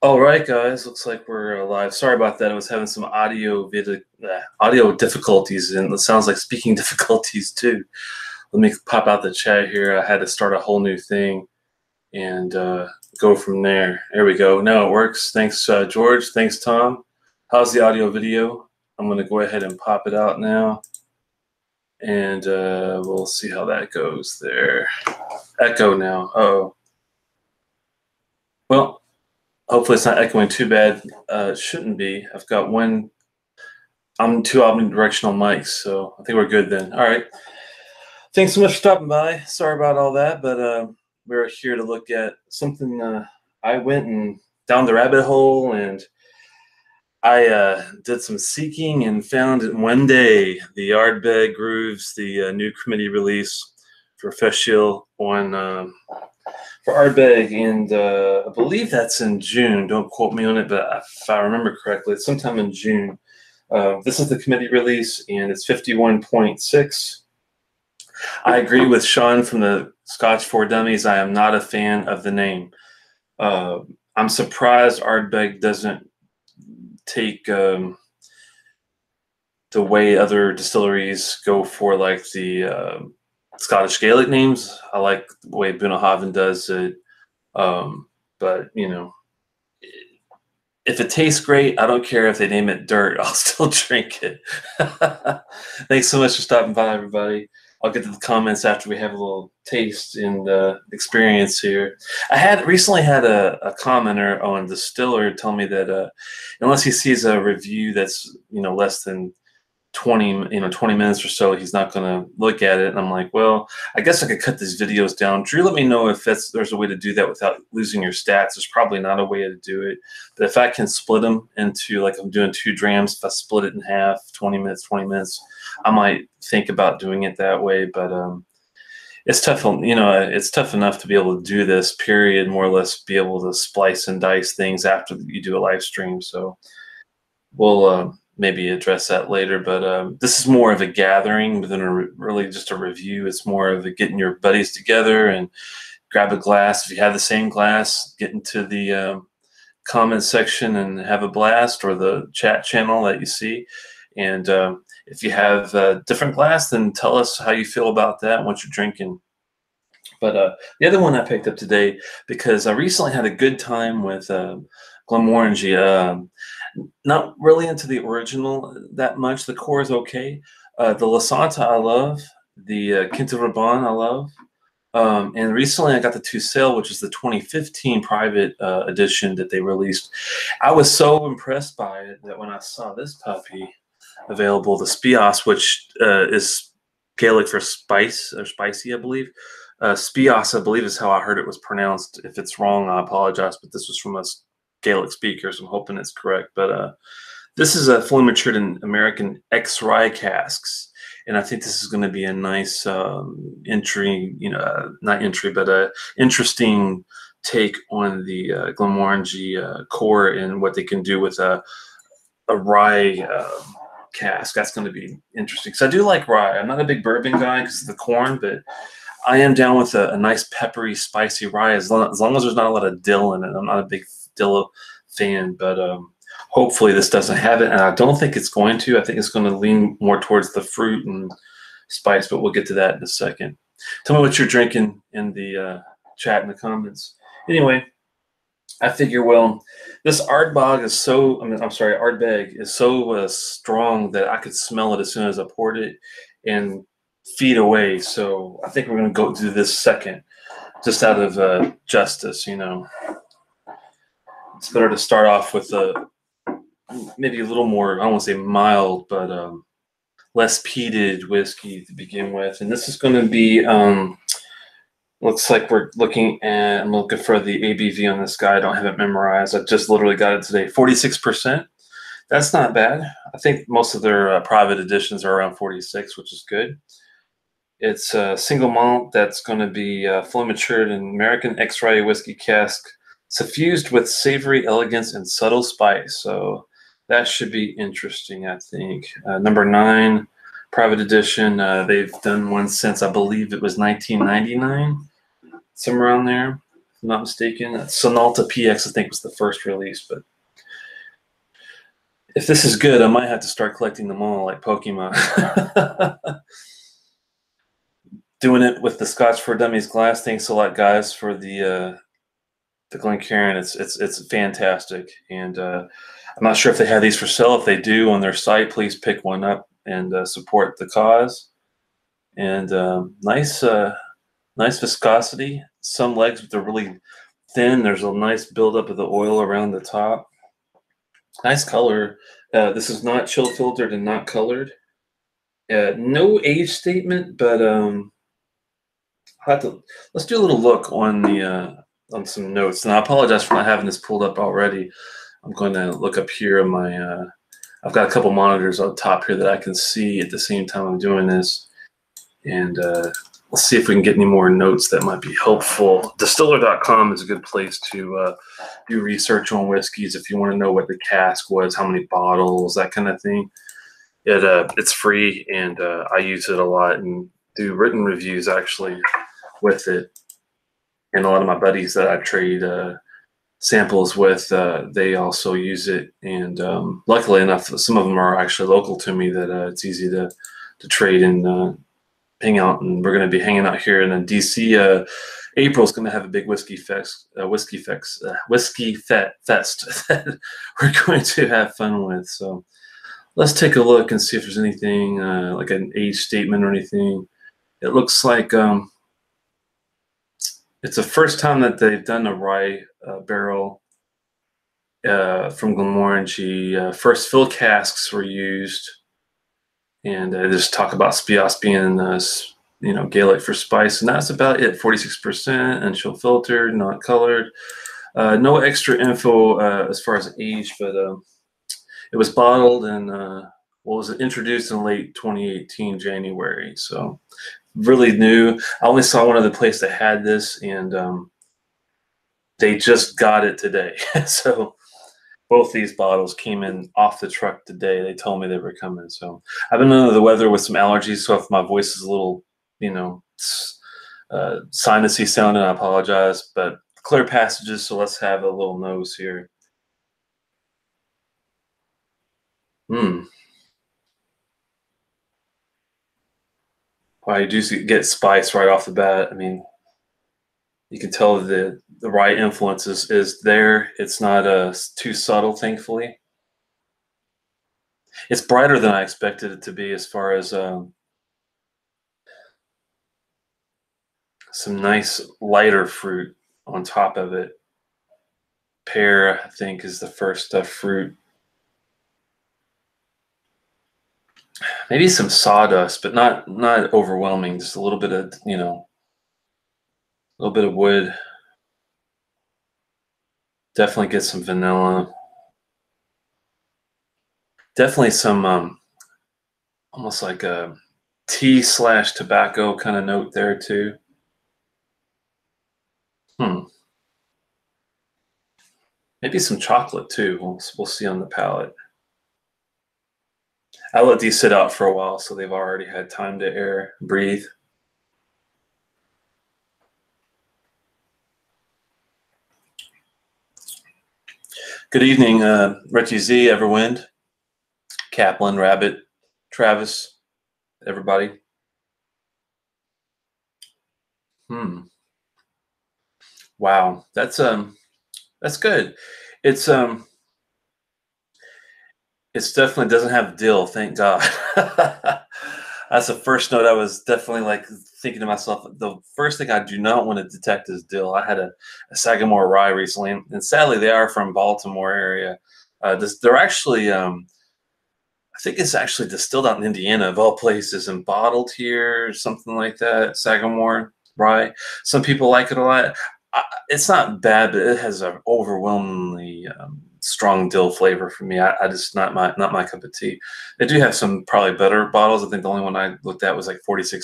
All right, guys. Looks like we're live. Sorry about that. I was having some audio difficulties, and it sounds like speaking difficulties too. Let me pop out the chat here. I had to start a whole new thing and go from there. There we go. Now it works. Thanks, George. Thanks, Tom. How's the audio video? I'm going to go ahead and pop it out now, and we'll see how that goes there. Echo now. Uh-oh. Well, hopefully it's not echoing too bad. It shouldn't be. I've got I'm two omnidirectional mics, so I think we're good then. All right. Thanks so much for stopping by. Sorry about all that, but we're here to look at something. I went and down the rabbit hole, and I did some seeking and found in one day the Ardbeg Grooves, the new committee release for Feshil on for Ardbeg, and I believe that's in June. Don't quote me on it, but if I remember correctly, it's sometime in June. This is the committee release, and it's 51.6. I agree with Sean from the Scotch for Dummies. I am not a fan of the name. I'm surprised Ardbeg doesn't take the way other distilleries go for like the Scottish Gaelic names. I like the way Bunnahabhain does it, but you know, if it tastes great, I don't care if they name it dirt. I'll still drink it. Thanks so much for stopping by, everybody. I'll get to the comments after we have a little taste and experience here. I recently had a commenter on Distiller tell me that unless he sees a review that's less than 20 minutes or so, he's not going to look at it. And I'm like, well, I guess I could cut these videos down. Drew, let me know if there's a way to do that without losing your stats. There's probably not a way to do it, but if I can split them into, like I'm doing 2 drams, if I split it in half, 20 minutes, I might think about doing it that way. But it's tough, it's tough enough to be able to do this, period, more or less be able to splice and dice things after you do a live stream. So we'll maybe address that later, but this is more of a gathering than really just a review. It's more of a getting your buddies together and grab a glass. If you have the same glass, get into the comment section and have a blast, or the chat channel that you see. And if you have a different glass, then tell us how you feel about that and what you're drinking. But the other one I picked up today, because I recently had a good time with Glenmorangie. Not really into the original that much. The core is okay. The La Santa I love. The Quinta Raban I love. And recently I got the Tucel, which is the 2015 private edition that they released. I was so impressed by it that when I saw this puppy available, the Spios, which is Gaelic for spice or spicy, I believe. Spios, I believe, is how I heard it was pronounced. If it's wrong, I apologize, but this was from a Gaelic speaker, so I'm hoping it's correct. But this is a fully matured in American X-Rye casks, and I think this is going to be a nice entry, not entry, but a interesting take on the Glenmorangie core and what they can do with a rye cask. That's going to be interesting, because I do like rye. I'm not a big bourbon guy because of the corn, but I am down with a nice peppery, spicy rye, as long as there's not a lot of dill in it. I'm not a big dill fan, but hopefully this doesn't have it, and I don't think it's going to. I think it's going to lean more towards the fruit and spice, but we'll get to that in a second. Tell me what you're drinking in the chat in the comments. Anyway, I figure, well, this Ardbeg is so, Ardbeg is so strong that I could smell it as soon as I poured it and feet away. So I think we're going to go do this second, just out of justice, It's better to start off with maybe a little more, I don't want to say mild, but less peated whiskey to begin with. And this is going to be, looks like I'm looking for the ABV on this guy. I don't have it memorized. I just literally got it today. 46%. That's not bad. I think most of their private editions are around 46, which is good. It's a single malt that's going to be fully matured in American X-Rye whiskey cask, suffused with savory elegance and subtle spice. So that should be interesting, I think. Number 9, private edition. They've done one since, I believe it was 1999, somewhere around there. I'm not mistaken. Sonalta PX, I think, was the first release. But if this is good, I might have to start collecting them all like Pokemon. Doing it with the Scotch for Dummies glass. Thanks a lot, guys, for the Glencairn. It's fantastic, and I'm not sure if they have these for sale. If they do on their site, please pick one up and support the cause. And nice viscosity. Some legs, but they're really thin. There's a nice buildup of the oil around the top. Nice color. This is not chill filtered and not colored. No age statement, but let's do a little look on the on some notes. And I apologize for not having this pulled up already. I'm going to look up here on my. I've got a couple monitors on top here that I can see at the same time I'm doing this, and let's see if we can get any more notes that might be helpful. Distiller.com is a good place to do research on whiskeys if you want to know what the cask was, how many bottles, that kind of thing. It's free, and I use it a lot and do written reviews actually with it. And a lot of my buddies that I trade samples with, they also use it. And luckily enough, some of them are actually local to me that it's easy to trade and hang out. And we're going to be hanging out here in DC. April's going to have a big whiskey fest that we're going to have fun with. So let's take a look and see if there's anything like an age statement or anything. It looks like it's the first time that they've done a rye barrel from Glenmorangie. First fill casks were used, and they just talk about Spios being Gaelic for spice, and that's about it. 46% and chill filtered, not colored. No extra info as far as age, but it was bottled and was introduced in late 2018 January. So really new. I only saw one other place that had this, and they just got it today. So both these bottles came in off the truck today. They told me they were coming. So I've been under the weather with some allergies, so if my voice is a little, sinusy sounding, I apologize. But clear passages, so let's have a little nose here. Wow, you do get spice right off the bat. I mean, you can tell the rye influence is there. It's not too subtle, thankfully. It's brighter than I expected it to be as far as some nice lighter fruit on top of it. Pear, I think, is the first fruit. Maybe some sawdust, but not overwhelming. Just a little bit of, a little bit of wood. Definitely get some vanilla. Definitely some almost like a tea/tobacco kind of note there too. Maybe some chocolate too. We'll see on the palate. I let these sit out for a while, so they've already had time to breathe. Good evening, Richie Z, Everwind, Kaplan, Rabbit, Travis, everybody. Wow, that's good. It's definitely doesn't have dill, thank God. That's the first note I was definitely like thinking to myself. The first thing I do not want to detect is dill. I had a Sagamore rye recently, and sadly they are from Baltimore area. They're actually, I think it's actually distilled out in Indiana of all places and bottled here, or something like that. Sagamore rye. Some people like it a lot. It's not bad, but it has an overwhelmingly strong dill flavor for me. I just not my cup of tea. They do have some probably better bottles. I think the only one I looked at was like $46,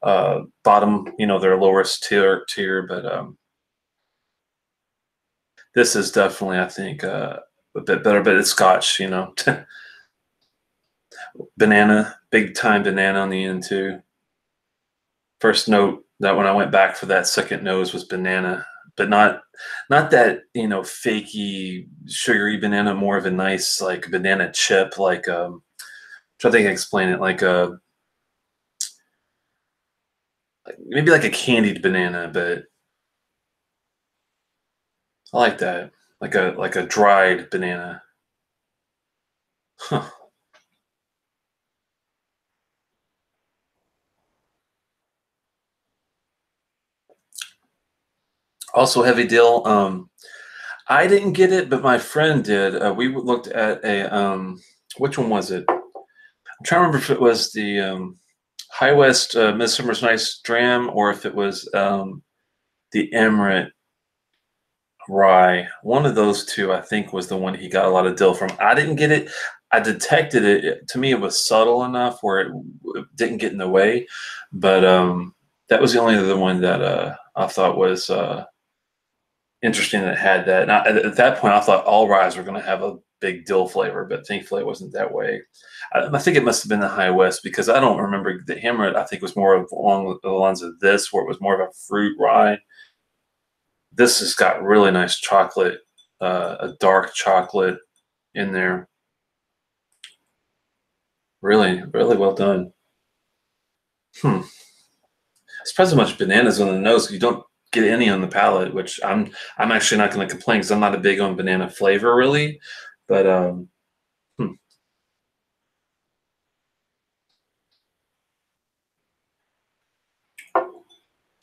$50. Bottom, their lowest tier, but this is definitely, I think, a bit better. But it's Scotch, Banana, big time banana on the end too. First note, That when I went back for that second nose was banana, but not that, you know, fakey sugary banana, more of a nice like banana chip, like try to think I explain it, maybe like a candied banana, but I like that. Like a dried banana. Huh. Also heavy deal. I didn't get it, but my friend did. We looked at a which one was it? I'm trying to remember if it was the High West Midsummer's Nice Dram or if it was the Emirate Rye. One of those two, I think, was the one he got a lot of dill from. I didn't get it. I detected it. To me, it was subtle enough where it didn't get in the way. But that was the only other one that I thought was interesting that had that. And at that point, I thought all ryes were going to have a big dill flavor, but thankfully it wasn't that way. I think it must have been the High West because I don't remember the Hammer. I think was more of along the lines of this, where it was more of a fruit rye. This has got really nice chocolate, a dark chocolate in there. Really, really well done. Hmm. Surprised how much bananas on the nose. You don't get any on the palate, which I'm actually not going to complain because I'm not a big on banana flavor really, but hmm.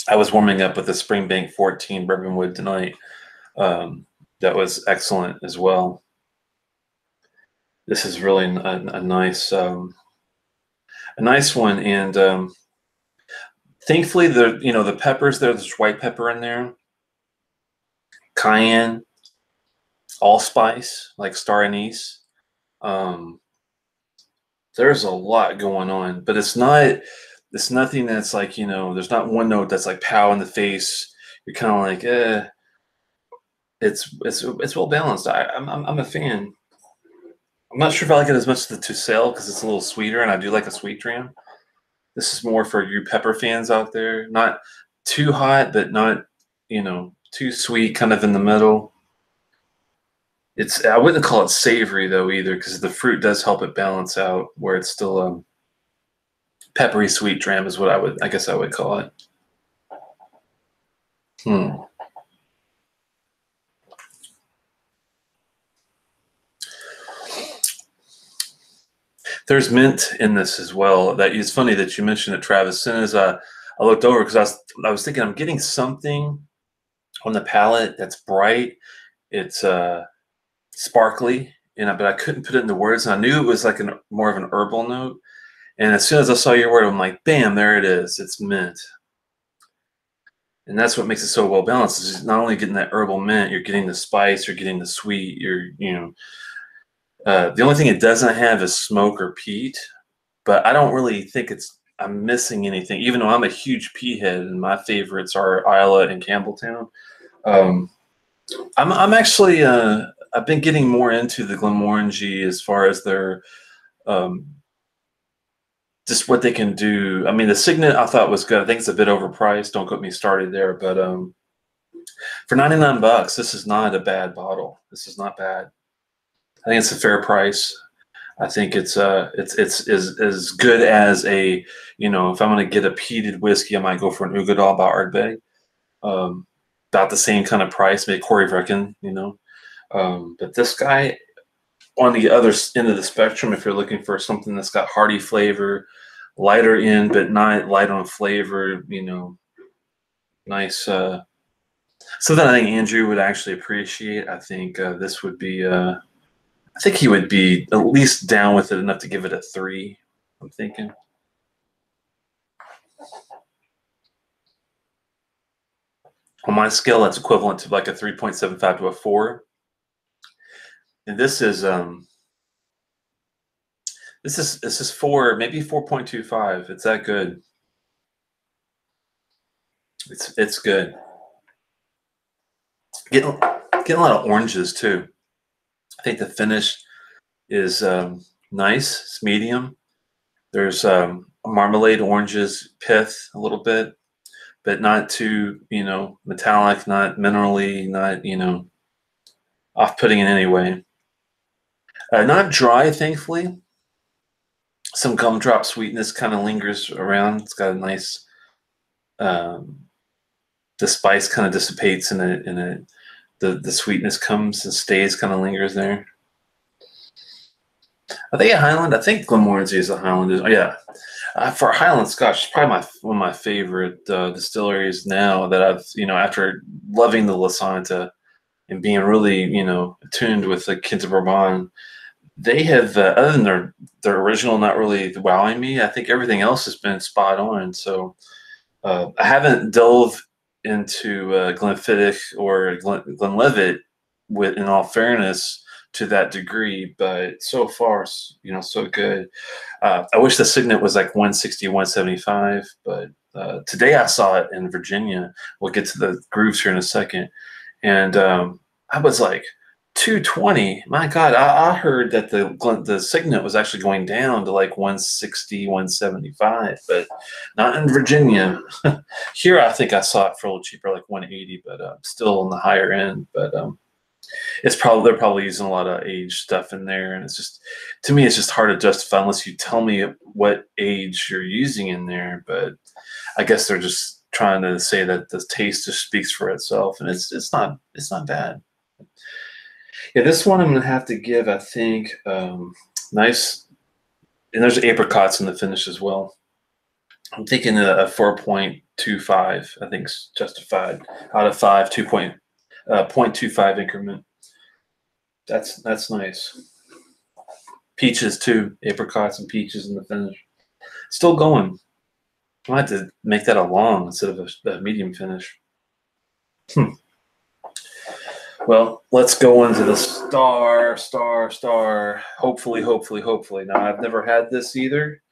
I was warming up with a Springbank 14 bourbon wood tonight. Um, that was excellent as well. This is really a nice one, and thankfully the peppers there's white pepper in there, cayenne, allspice like star anise. Um, there's a lot going on, but it's nothing that's like there's not one note that's like pow in the face. You're kind of like it's well balanced. I'm a fan. I'm not sure if I like it as much as the Tussail because it's a little sweeter, and I do like a sweet dram. This is more for you pepper fans out there. Not too hot, but not too sweet, kind of in the middle. I wouldn't call it savory though either, because the fruit does help it balance out where it's still peppery sweet dram is what I guess I would call it. Hmm. There's mint in this as well. That is funny that you mentioned it, Travis. As soon as I looked over because I was thinking I'm getting something on the palate that's bright. It's sparkly, but I couldn't put it into words. And I knew it was like more of an herbal note. And as soon as I saw your word, I'm like, bam, there it is. It's mint. And that's what makes it so well balanced. Is not only getting that herbal mint, you're getting the spice, you're getting the sweet. The only thing it doesn't have is smoke or peat. But I don't really think I'm missing anything. Even though I'm a huge peat head, and my favorites are Isla and Campbelltown. Um, I'm actually I've been getting more into the Glenmorangie as far as their um, just what they can do. I mean, the Signet I thought was good. I think it's a bit overpriced. Don't get me started there, but for $99, this is not a bad bottle. This is not bad. I think it's a fair price. I think it's as good as if I'm going to get a peated whiskey, I might go for an Ugadal by Ardbeg. About the same kind of price, maybe Corey Vrecken, but this guy on the other end of the spectrum, if you're looking for something that's got hearty flavor, lighter in, but not light on flavor, nice. Something I think Andrew would actually appreciate. I think this would be. I think he would be at least down with it enough to give it a 3. I'm thinking. On my scale, that's equivalent to like a 3.75 to a 4. And this is 4, maybe 4.25. It's that good. It's good. Getting a lot of oranges too. I think the finish is nice. It's medium. There's marmalade, oranges, pith a little bit, but not too, metallic, not minerally, not, off-putting in any way. Not dry, thankfully. Some gumdrop sweetness kind of lingers around. It's got a nice, um, the spice kind of dissipates and the sweetness comes and stays, kind of lingers there. Are they a Highland? I think Glenmorangie is a Highland. Oh, yeah. For Highland Scotch, it's probably one of my favorite distilleries now that I've, after loving the Lasanta and being really, attuned with the Quinta Bourbon, they have, other than their original not really wowing me, I think everything else has been spot on. So I haven't delved into Glenfiddich or Glenlivet in all fairness, to that degree, but so far, so good. I wish the Signet was like 160, 175, but today I saw it in Virginia. We'll get to the grooves here in a second. And I was like, 220. My God, I heard that the Signet was actually going down to like 160, 175, but not in Virginia. Here, I think I saw it for a little cheaper, like 180, but still on the higher end. But they're probably using a lot of age stuff in there, and it's just, to me, it's just hard to justify unless you tell me what age you're using in there. But I guess they're just trying to say that the taste just speaks for itself, and it's not bad. Yeah, this one I'm gonna have to give, I think, nice, and there's apricots in the finish as well. I'm thinking a 4.25. I think is justified out of 5, 0.25 increment. That's nice. Peaches too, apricots and peaches in the finish. Still going. I had to make that a long instead of a medium finish. Well, let's go into the star. Hopefully. Now, I've never had this either.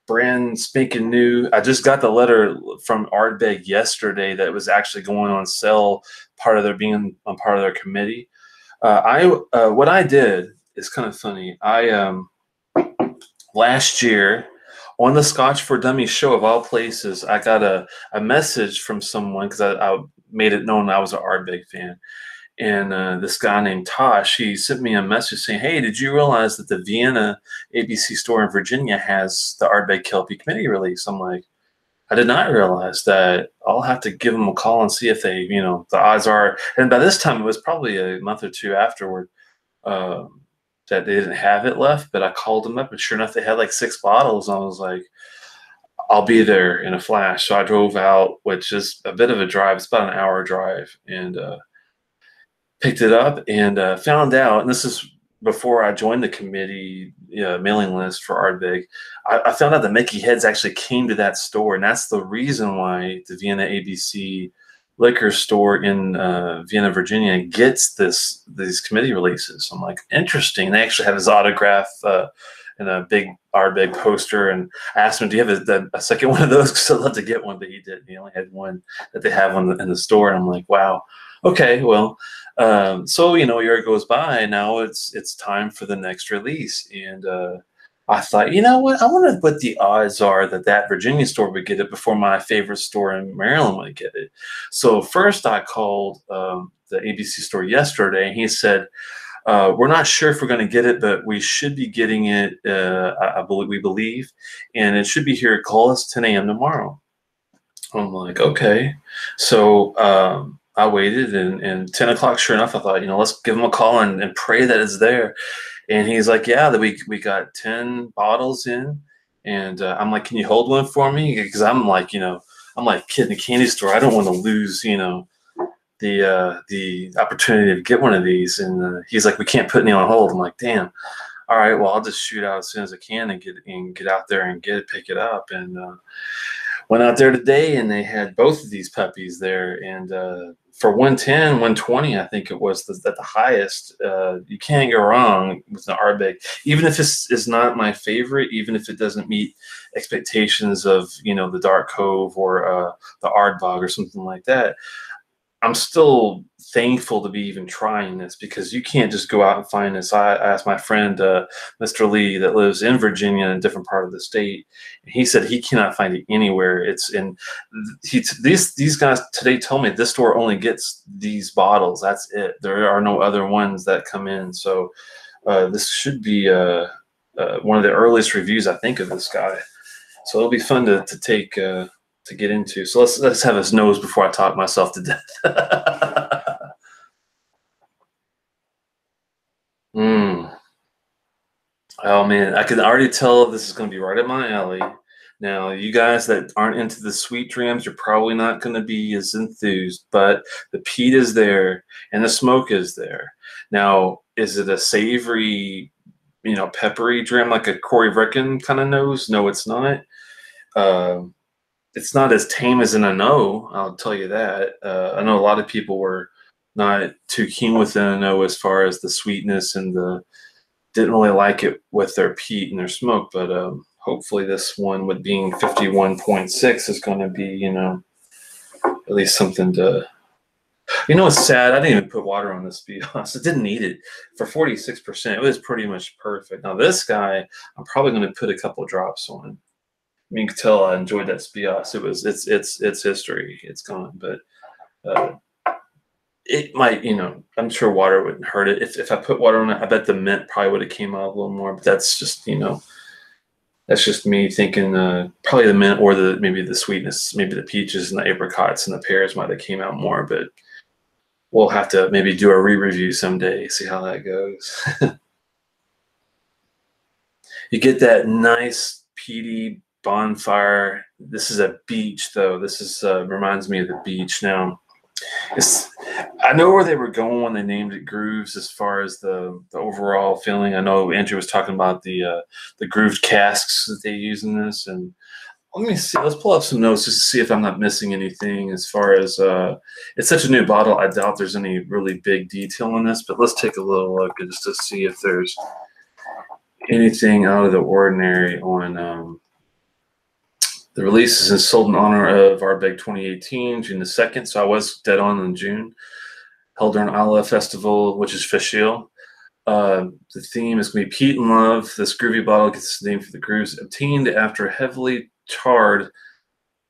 Brand spanking new. I just got the letter from Ardbeg yesterday that it was actually going on sale, part of their committee. What I did is kind of funny. Last year on the Scotch for Dummies show, of all places, I got a message from someone, because I made it known I was an Ardbeg fan. And this guy named Tosh, he sent me a message saying, "Hey, did you realize that the Vienna ABC store in Virginia has the Ardbeg Kelpie committee release?" I'm like, I did not realize that. I'll have to give them a call and see if they, the odds are. And by this time, it was probably a month or two afterward that they didn't have it left. But I called them up, and sure enough, they had like 6 bottles. And I was like, I'll be there in a flash. So I drove out, which is a bit of a drive. It's about an hour drive, and picked it up and found out, and this is before I joined the committee mailing list for Ardbeg, I found out that Mickey Heads actually came to that store, and that's the reason why the Vienna ABC liquor store in Vienna, Virginia gets these committee releases. I'm like, interesting. They actually have his autograph in a big Ardbeg poster, and I asked him, "Do you have a second one of those?" Because I'd love to get one, but he didn't. He only had one that they have in the store, and I'm like, wow. Okay, well, so a year goes by, and now it's time for the next release, and I thought, you know what, I wonder what the odds are that Virginia store would get it before my favorite store in Maryland would get it. So first, I called the ABC store yesterday, and he said, "We're not sure if we're going to get it, but we should be getting it. We believe, and it should be here. Call us 10 a.m. tomorrow." I'm like, okay, so. I waited, and 10 o'clock, sure enough, I thought, let's give him a call and pray that it's there. And he's like, yeah, that we got 10 bottles in. And I'm like, can you hold one for me? Because I'm like, I'm like a kid in a candy store. I don't want to lose, the opportunity to get one of these. And he's like, we can't put any on hold. I'm like, damn. All right, well, I'll just shoot out as soon as I can and get out there and pick it up. And went out there today, and they had both of these puppies there, and for 110, 120, I think it was at the highest. You can't go wrong with an Ardbeg, even if this is not my favorite, even if it doesn't meet expectations of the Dark Cove or the Ardbeg or something like that. I'm still thankful to be even trying this, because you can't just go out and find this. I asked my friend, Mr. Lee, that lives in Virginia in a different part of the state, and he said he cannot find it anywhere. It's in these guys today told me this store only gets these bottles. That's it. There are no other ones that come in. So this should be one of the earliest reviews, I think, of this guy. So it'll be fun to take to get into. So let's have his nose before I talk myself to death. Oh man, I can already tell this is going to be right up my alley. Now, you guys that aren't into the sweet dreams, you're probably not going to be as enthused, but the peat is there and the smoke is there. Now, is it a savory, peppery dram like a Corey Vrecken kind of nose? No, it's not. It's not as tame as an Ano, I'll tell you that. I know a lot of people were not too keen with an Ano as far as the sweetness, and didn't really like it with their peat and their smoke, but hopefully this one, with being 51.6, is going to be, at least something to. It's sad. I didn't even put water on this Spios. It didn't need it. For 46%, it was pretty much perfect. Now this guy, I'm probably going to put a couple drops on. You can tell I enjoyed that Spios. It's history. It's gone, but it might, I'm sure water wouldn't hurt it. If I put water on it, I bet the mint probably would have came out a little more. But that's just, that's just me thinking. Probably the mint, or maybe the sweetness, maybe the peaches and the apricots and the pears might have came out more. But we'll have to maybe do a re-review someday, see how that goes. You get that nice peaty bonfire. This is a beach, though. This is reminds me of the beach. Now, I know where they were going when they named it Grooves, as far as the overall feeling. I know Andrew was talking about the grooved casks that they use in this, and let me see. Let's pull up some notes just to see if I'm not missing anything. As far as it's such a new bottle, I doubt there's any really big detail on this, but let's take a little look just to see if there's anything out of the ordinary on. The release is sold in honor of Ardbeg 2018, June the 2nd. So I was dead on in June. Held during Isla Festival, which is Fishel. The theme is going to be Peat and Love. This groovy bottle gets its name for the grooves obtained after heavily charring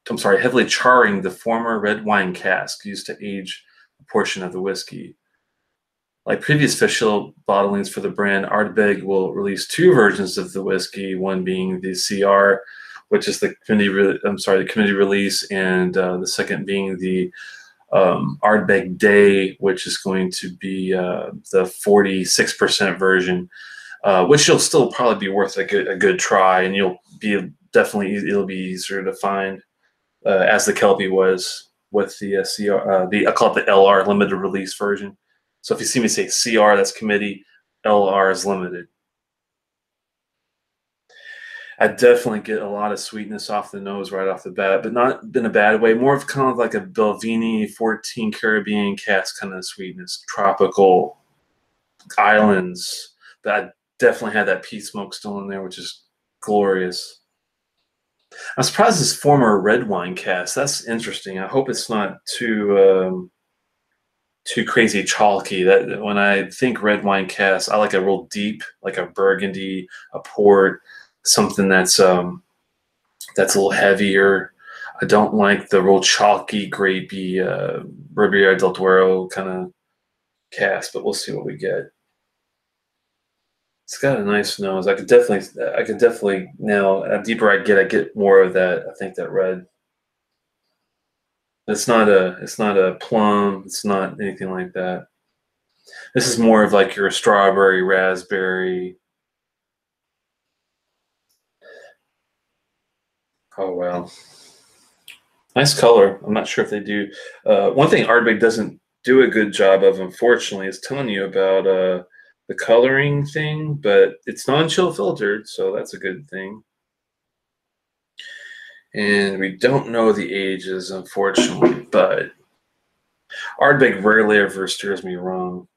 the former red wine cask used to age a portion of the whiskey. Like previous Fishel bottlings for the brand, Ardbeg will release two versions of the whiskey, one being the CR, which is the committee release, and the second being the Ardbeg Day, which is going to be the 46% version, which you'll still probably be worth a good try, and it'll be easier to find, as the Kelpie was with the CR. I call it the LR, limited release version. So if you see me say CR, that's committee. LR is limited. I definitely get a lot of sweetness off the nose right off the bat, but not in a bad way. More of kind of like a Belvini 14 Caribbean cask kind of sweetness, tropical islands. But I definitely had that peat smoke still in there, which is glorious. I'm surprised this former red wine cask. That's interesting. I hope it's not too crazy chalky. That when I think red wine cask, I like a real deep, like a Burgundy, a port. Something that's a little heavier. I don't like the real chalky, grapey Riviera del Duero kind of cast, but we'll see what we get. It's got a nice nose. I could definitely now. The deeper I get more of that. I think that red. It's not a plum. It's not anything like that. This is more of like your strawberry, raspberry. Oh, wow. Nice color. I'm not sure if they do. One thing Ardbeg doesn't do a good job of, unfortunately, is telling you about the coloring thing, but it's non-chill filtered, so that's a good thing. And we don't know the ages, unfortunately, but Ardbeg rarely ever steers me wrong.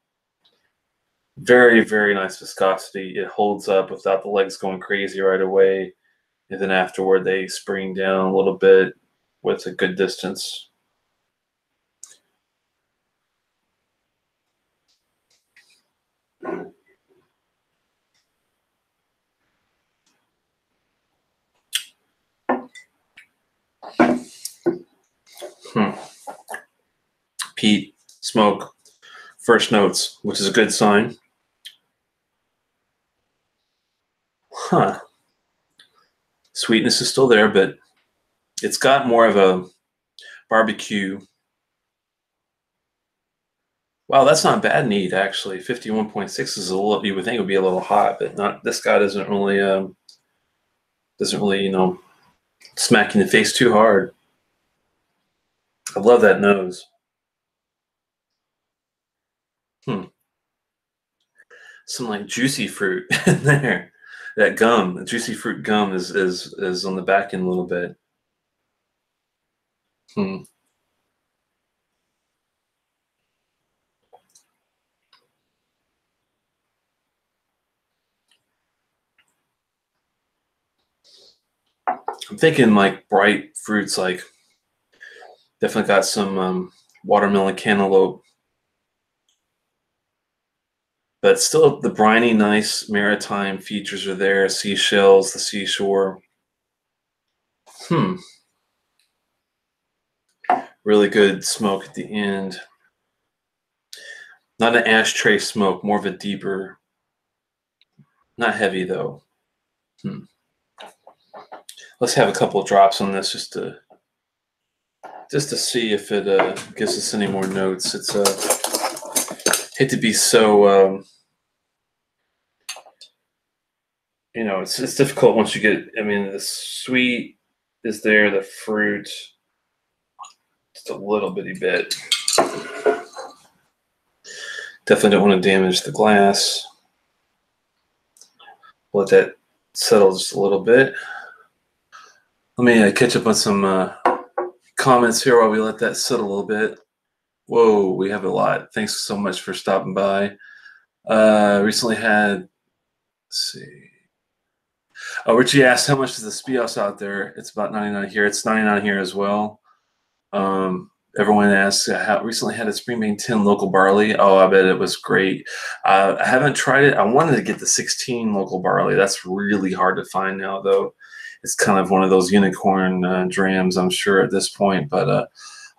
Very, very nice viscosity. It holds up without the legs going crazy right away. And then afterward, they spring down a little bit with a good distance. Hmm. Peat, smoke, first notes, which is a good sign. Huh. Sweetness is still there, but it's got more of a barbecue. Wow, that's not bad neat, actually. 51.6 is a little, you would think it would be a little hot, but not, this guy doesn't really, you know, smack you in the face too hard. I love that nose. Hmm. Some like juicy fruit in there. That gum, the juicy fruit gum is on the back end a little bit. Hmm. I'm thinking like bright fruits, like definitely got some watermelon, cantaloupe, but still the briny, nice maritime features are there. Seashells, the seashore. Hmm. Really good smoke at the end. Not an ashtray smoke, more of a deeper, not heavy though. Hmm. Let's have a couple of drops on this just to see if it gives us any more notes. It's hate to be so you know, it's difficult once you get. I mean, the sweet is there, the fruit just a little bitty bit. Definitely don't want to damage the glass. Let that settle just a little bit. Let me catch up on some comments here while we let that sit a little bit. Whoa, we have a lot. Thanks so much for stopping by. Recently had, let's see. Oh, Richie asked how much is the Spios out there? It's about 99 here. It's 99 here as well. Everyone asks how recently had a Spring Bean 10 local barley. Oh, I bet it was great. I haven't tried it. I wanted to get the 16 local barley. That's really hard to find now, though. It's kind of one of those unicorn drams, I'm sure, at this point. But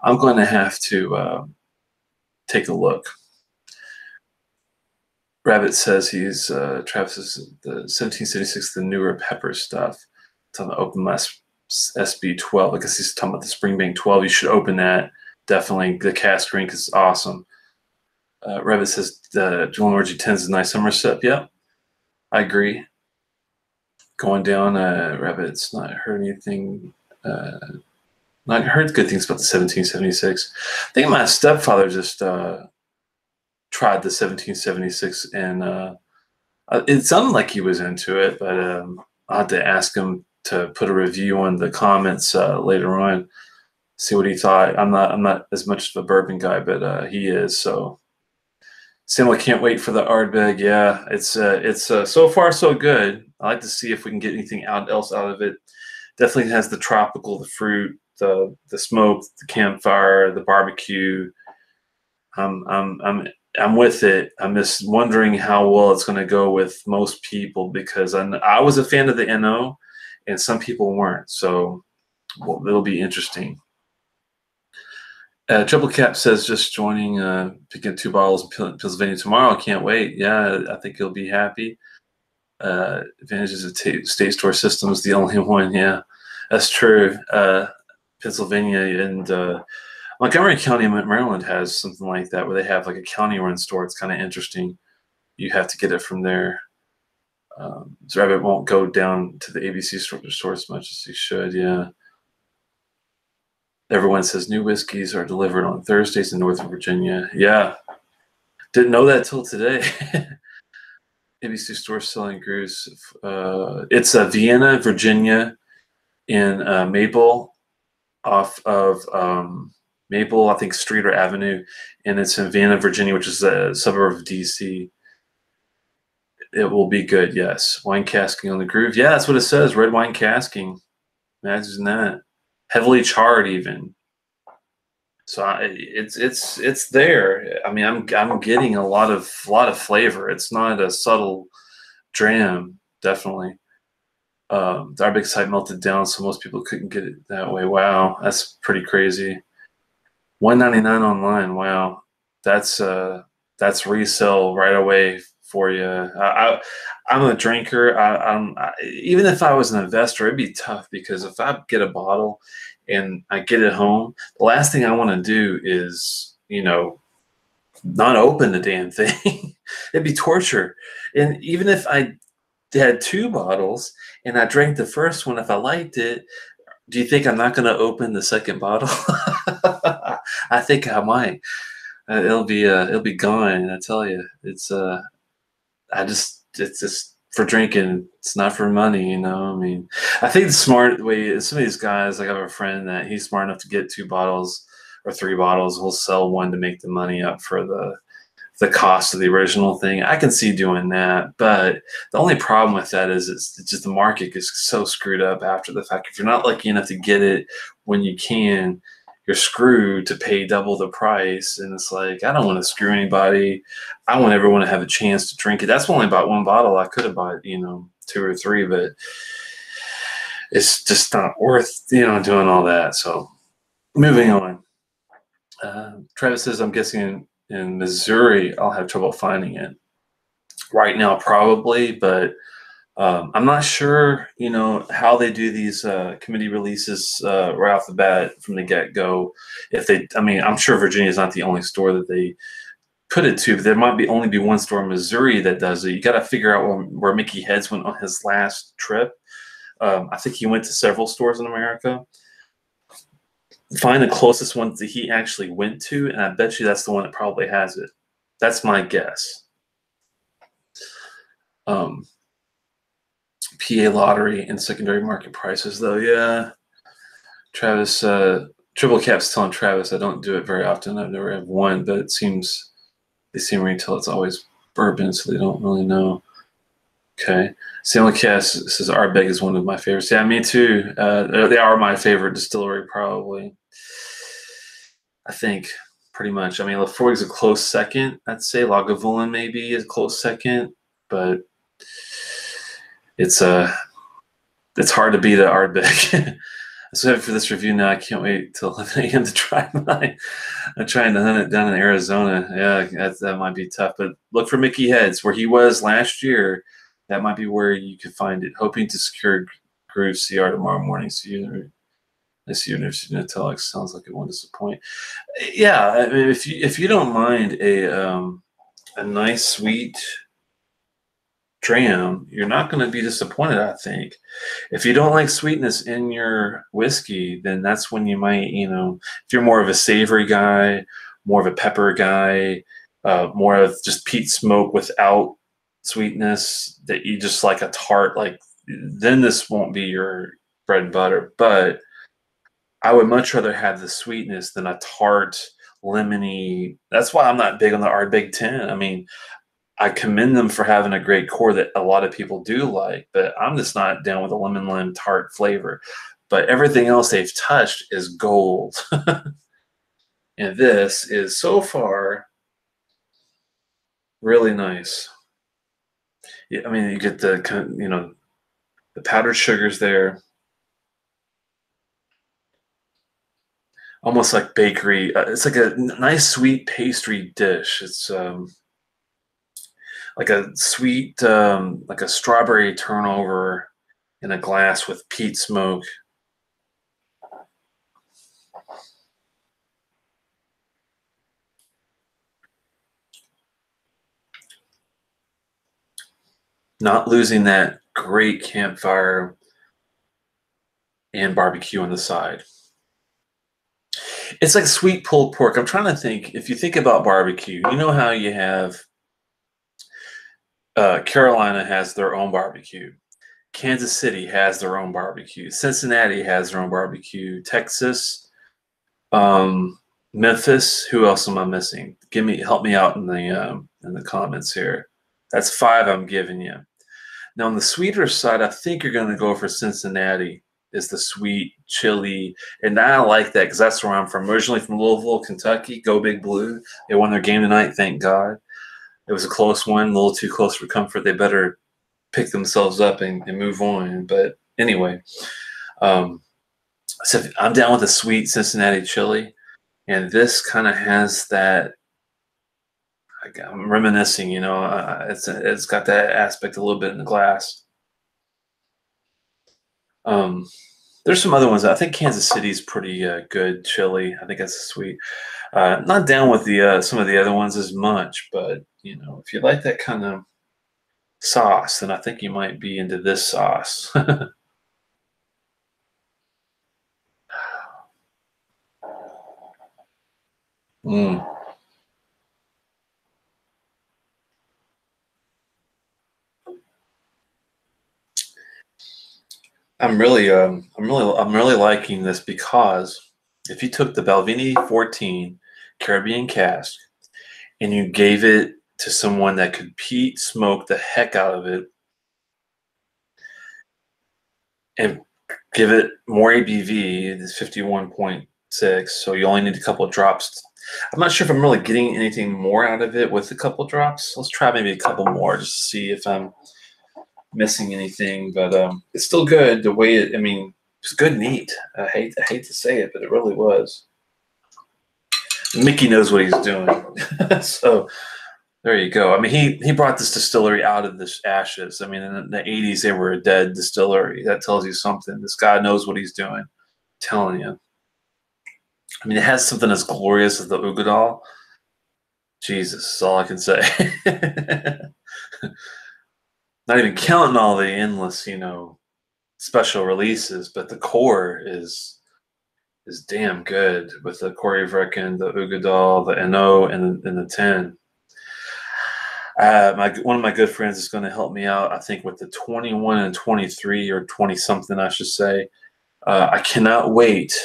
I'm going to have to take a look. Rabbit says he's Travis is the 1776, the newer pepper stuff. It's on the open SB12. I guess he's talking about the Springbank 12. You should open that. Definitely. The cask drink is awesome. Rabbit says the Glenmorangie 10 is a nice summer sip. Yep, I agree. Going down, Rabbit's not heard anything. Not heard good things about the 1776. I think my stepfather just tried the 1776, and it sounded like he was into it, but I'll have to ask him to put a review on the comments later on, see what he thought. I'm not as much of a bourbon guy, but he is. So Samuel can't wait for the Ardbeg. Yeah, it's so far so good. I like to see if we can get anything else out of it. Definitely has the tropical, the fruit, the smoke, the campfire, the barbecue. I'm with it. I'm just wondering how well it's going to go with most people because I was a fan of the NO, and some people weren't. So it'll be interesting. Triple Cap says just joining, picking 2 bottles in Pennsylvania tomorrow. Can't wait. Yeah, I think he'll be happy. Advantages of state store system is the only one. Yeah, that's true. Pennsylvania and Montgomery County, Maryland has something like that where they have like a county-run store. It's kind of interesting. You have to get it from there. So Rabbit won't go down to the ABC store as much as he should. Yeah. Everyone says new whiskeys are delivered on Thursdays in Northern Virginia. Yeah. Didn't know that till today. ABC store selling grooves. It's Vienna, Virginia, in Maple, off of Maple, I think Street or Avenue, and it's in Vienna, Virginia, which is a suburb of DC. It will be good, yes. Wine casking on the groove. Yeah, that's what it says. Red wine casking. Imagine that. Heavily charred, even. So it's there. I mean, I'm getting a lot of flavor. It's not a subtle dram, definitely. The Ardbeg site melted down, so most people couldn't get it that way. Wow, that's pretty crazy. $1.99 online. Wow, that's resale right away for you. I'm a drinker. Even if I was an investor, it'd be tough because if I get a bottle and I get it home, the last thing I want to do is, not open the damn thing. It'd be torture. And even if I had two bottles and I drank the first one, if I liked it, do you think I'm not going to open the second bottle? I think I might. It'll be gone. I tell you, it's just for drinking. It's not for money, I mean, I think the smart way is some of these guys. Like I have a friend that he's smart enough to get two bottles or three bottles. He'll sell one to make the money up for the cost of the original thing. I can see doing that, but the only problem with that is it's just the market is so screwed up after the fact. If you're not lucky enough to get it when you can, you're screwed to pay double the price. And it's like, I don't want to screw anybody. I want everyone to have a chance to drink it. That's only about one bottle. I could have bought, two or three, but it's just not worth, doing all that. So moving on. Travis says, I'm guessing in Missouri, I'll have trouble finding it. Right now, probably, but I'm not sure, how they do these committee releases right off the bat from the get-go. I'm sure Virginia is not the only store that they put it to, but there might only be one store in Missouri that does it. You got to figure out where Mickey Heads went on his last trip. I think he went to several stores in America. Find the closest one that he actually went to, and I bet you that's the one that probably has it. That's my guess. PA lottery and secondary market prices, though. Yeah. Travis, Triple Cap's telling Travis I don't do it very often. I've never had one, but they seem retail. It's always bourbon, so they don't really know. Okay. Simulcast says Ardbeg is one of my favorites. Yeah, me too. They are my favorite distillery, probably. I think pretty much. I mean, Laphroaig's a close second. I'd say Lagavulin maybe is a close second, but it's hard to beat at Ardbeg. So for this review now, I can't wait till 11 a.m. to try mine. I'm trying to hunt it down in Arizona. Yeah, that might be tough, but look for Mickey Heads, where he was last year. That might be where you could find it. Hoping to secure Grooves CR tomorrow morning. See you University of Telex. Sounds like it won't disappoint. Yeah, I mean, if you don't mind a nice sweet dram, you're not going to be disappointed, I think. If you don't like sweetness in your whiskey, then that's when you might, if you're more of a savory guy, more of a pepper guy, more of just peat smoke without sweetness, that you just like a tart, then this won't be your bread and butter. But I would much rather have the sweetness than a tart, lemony. That's why I'm not big on the Ardbeg 10. I mean, I commend them for having a great core that a lot of people do like, but I'm just not down with a lemon lime tart flavor. But everything else they've touched is gold. And this is so far really nice. Yeah, I mean, you get the powdered sugars there. Almost like bakery. It's like a nice sweet pastry dish. It's like a sweet, like a strawberry turnover in a glass with peat smoke. Not losing that great campfire and barbecue on the side. It's like sweet pulled pork. I'm trying to think. If you think about barbecue, you know how you have Carolina has their own barbecue. Kansas City has their own barbecue. Cincinnati has their own barbecue. Texas, Memphis. Who else am I missing? Help me out in the comments here. That's 5 I'm giving you. Now on the sweeter side, I think you're going to go for Cincinnati. Is the sweet chili, and I like that because that's where I'm from. Originally from Louisville, Kentucky. Go Big Blue. They won their game tonight, thank God. It was a close one, a little too close for comfort. They better pick themselves up and move on. But anyway, so I'm down with a sweet Cincinnati chili. And this kind of has that. I'm reminiscing, it's got that aspect a little bit in the glass. There's some other ones. I think Kansas City's pretty good chili. I think that's sweet. Not down with the some of the other ones as much, but if you like that kind of sauce, then I think you might be into this sauce. Mm. I'm really liking this because if you took the Balvenie 14 Caribbean cask and you gave it to someone that could peat smoke the heck out of it and give it more ABV, it's 51.6, so you only need a couple of drops. I'm not sure if I'm really getting anything more out of it with a couple of drops. Let's try maybe a couple more just to see if I'm missing anything, but it's still good. The way I mean, it's good neat. I hate to say it, but it really was. Mickey knows what he's doing. So there you go. I mean, he brought this distillery out of the ashes. I mean, in the 80s, they were a dead distillery. That tells you something. This guy knows what he's doing. I'm telling you. I mean, it has something as glorious as the Ugadal. Jesus is all I can say. Not even counting all the endless, special releases, but the core is damn good with the Corey Vrecken, the Ugadal, the NO, and the 10. One of my good friends is going to help me out, I think, with the 21 and 23 or 20 something, I should say. I cannot wait.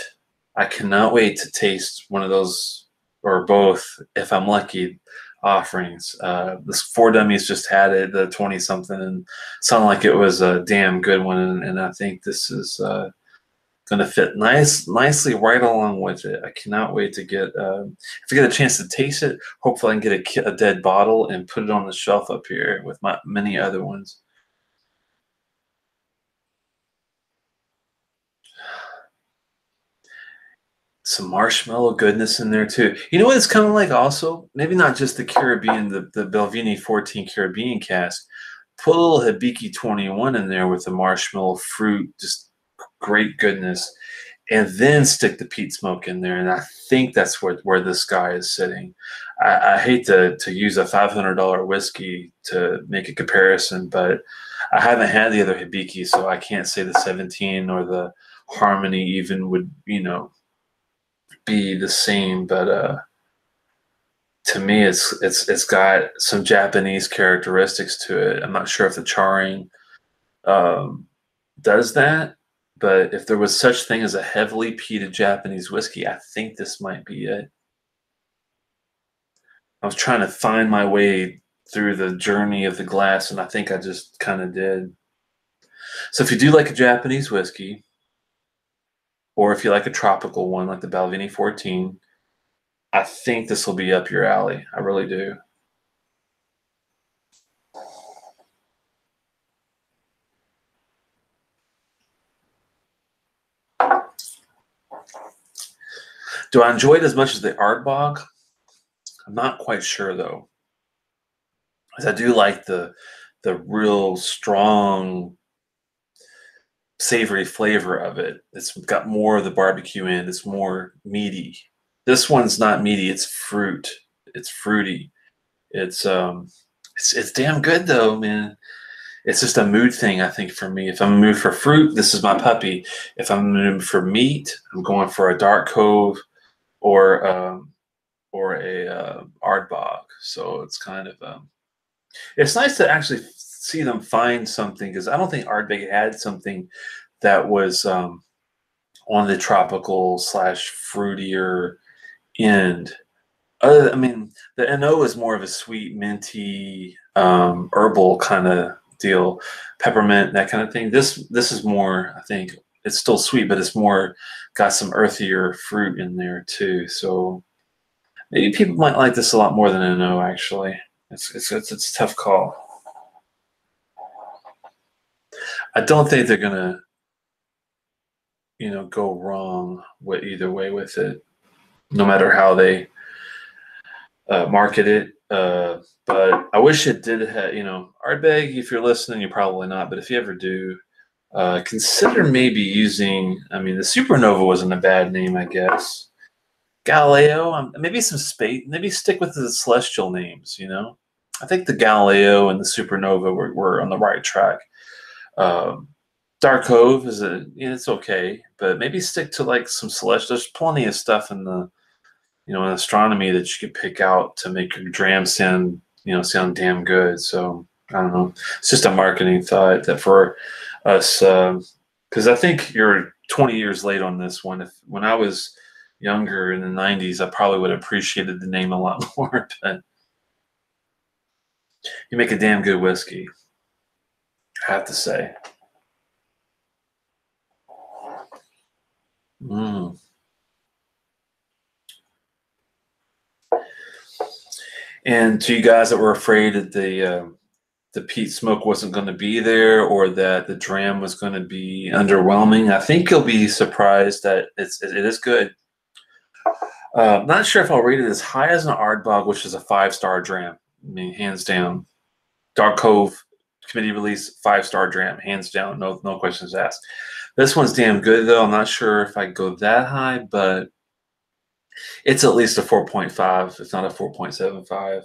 I cannot wait to taste one of those or both, if I'm lucky, offerings. This Four Dummies just had it, the 20 something, and sounded like it was a damn good one. And I think this is going to fit nicely right along with it. I cannot wait to get, if I get a chance to taste it, hopefully I can get a dead bottle and put it on the shelf up here with my many other ones. Some marshmallow goodness in there too. You know what it's kind of like also? Maybe not just the Caribbean, the Belvini 14 Caribbean cask. Put a little Hibiki 21 in there with the marshmallow fruit, just great goodness. And then stick the peat smoke in there. And I think that's where this guy is sitting. I hate to use a $500 whiskey to make a comparison, but I haven't had the other Hibiki, so I can't say the 17 or the Harmony even would, be the same. But to me, it's got some Japanese characteristics to it. I'm not sure if the charring um, does that, but if there was such thing as a heavily peated Japanese whiskey, I think this might be it. I was trying to find my way through the journey of the glass, and I think I just kind of did. So if you do like a Japanese whiskey, or if you like a tropical one like the Balvenie 14, I think this will be up your alley. I really do. Do I enjoy it as much as the Ardbeg? I'm not quite sure though, because I do like the real strong savory flavor of it. It's got more of the barbecue in. It's more meaty. This one's not meaty. It's fruit. It's fruity. It's it's damn good though, man. It's just a mood thing, I think, for me. If I'm in the mood for fruit, this is my puppy. If I'm in the mood for meat, I'm going for a Dark Cove or a Ardbeg. So it's kind of it's nice to actually see them find something because I don't think Ardbeg had something that was on the tropical slash fruitier end. I mean, the NO is more of a sweet, minty, herbal kind of deal, peppermint, that kind of thing. This is more, I think, it's still sweet, but it's more got some earthier fruit in there too. So maybe people might like this a lot more than NO. Actually, it's a tough call. I don't think they're gonna, go wrong with either way with it. no matter how they market it. But I wish it did have, Ardbeg, if you're listening, you're probably not, but if you ever do, consider maybe using, I mean, the Supernova wasn't a bad name, I guess. Galileo, maybe some space, maybe stick with the celestial names, I think the Galileo and the Supernova were on the right track. Dark Cove it's okay, but maybe stick to like some celestial. There's plenty of stuff in the, in astronomy that you could pick out to make your dram sound damn good. So I don't know. It's just a marketing thought that for us, because I think you're 20 years late on this one. When I was younger in the 90s, I probably would have appreciated the name a lot more. But you make a damn good whiskey, I have to say. And to you guys that were afraid that the peat smoke wasn't going to be there, or that the dram was going to be underwhelming, I think you'll be surprised that it is good. Not sure if I'll rate it as high as an Ardbeg, which is a 5-star dram. I mean, hands down. Dark Cove committee release, 5-star dram, hands down, no questions asked. This one's damn good though. I'm not sure if I go that high, but it's at least a 4.5, if not a 4.75.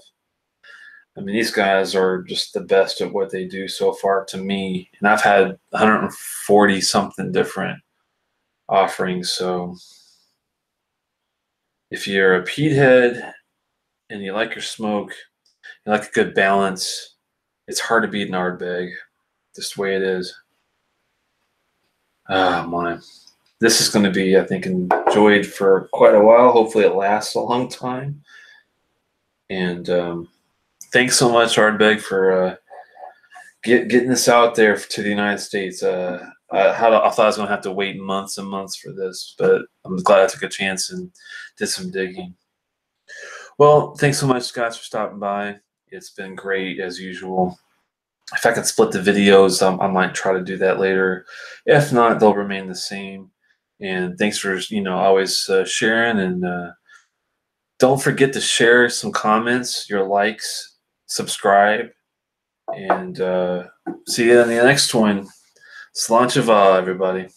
I mean, these guys are just the best at what they do so far to me. And I've had 140 something different offerings. So if you're a peat head and you like your smoke, you like a good balance, it's hard to beat an Ardbeg, just the way it is. Oh, my. This is going to be, I think, enjoyed for quite a while. Hopefully it lasts a long time. And thanks so much, Ardbeg, for getting this out there to the United States. I thought I was going to have to wait months and months for this, but I'm glad I took a chance and did some digging. Well, thanks so much, guys, for stopping by. It's been great, as usual. If I could split the videos, I might try to do that later. If not, they'll remain the same. And thanks for, always sharing. And don't forget to share some comments, your likes, subscribe, and see you in the next one. Sláinte everybody.